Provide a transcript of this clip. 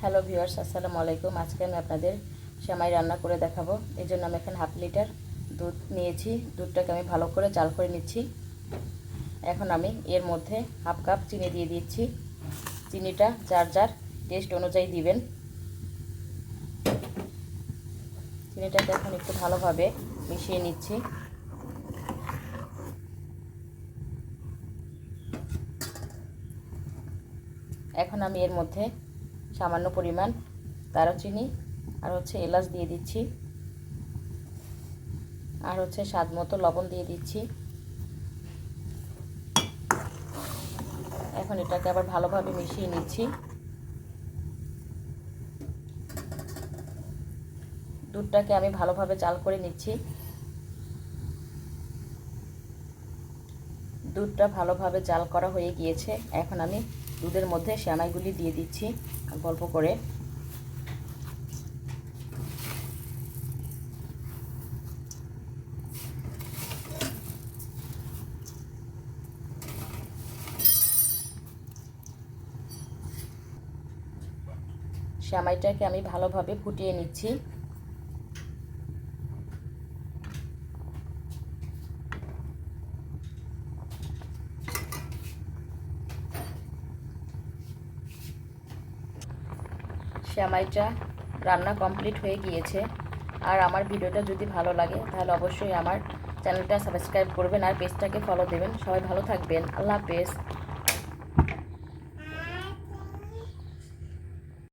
Hello viewers, আসসালামু আলাইকুম। আজকে আমি আপনাদের সেমাই রান্না করে দেখাবো। এই জন্য আমি এখানে হাফ লিটার দুধ নিয়েছি। দুধটাকে আমি ভালো করে জাল করে নিচ্ছি। এখন আমি এর মধ্যে হাফ কাপ চিনি দিয়ে দিচ্ছি। চিনিটা যার যার টেস্ট অনুযায়ী দিবেন। চিনিটাকে এখন একটু ভালোভাবে মিশিয়ে নিচ্ছি। এখন আমি এর মধ্যে সামান্য পরিমাণ দারুচিনি আর এলাচ দিয়ে দিচ্ছি, আর স্বাদ মতো লবণ দিয়ে দিচ্ছি। এখন এটাকে আবার ভালোভাবে মিশিয়ে নিচ্ছি। দুধটাকে আমি ভালোভাবে জাল করে নিচ্ছি। দুধটা ভালোভাবে জাল করা হয়ে গিয়েছে। এখন আমি দুধের মধ্যে সেমাইগুলি দিয়ে দিচ্ছি অল্প করে। সেমাইটাকে আমি ভালোভাবে ফুটিয়ে নিচ্ছি। সেমাইটা রান্না কমপ্লিট হয়ে গিয়েছে। আর আমার ভিডিওটা যদি ভালো লাগে তাহলে অবশ্যই আমার চ্যানেলটা সাবস্ক্রাইব করবেন আর পেজটাকে ফলো দেবেন। সবাই ভালো থাকবেন। আল্লাহ হাফেজ।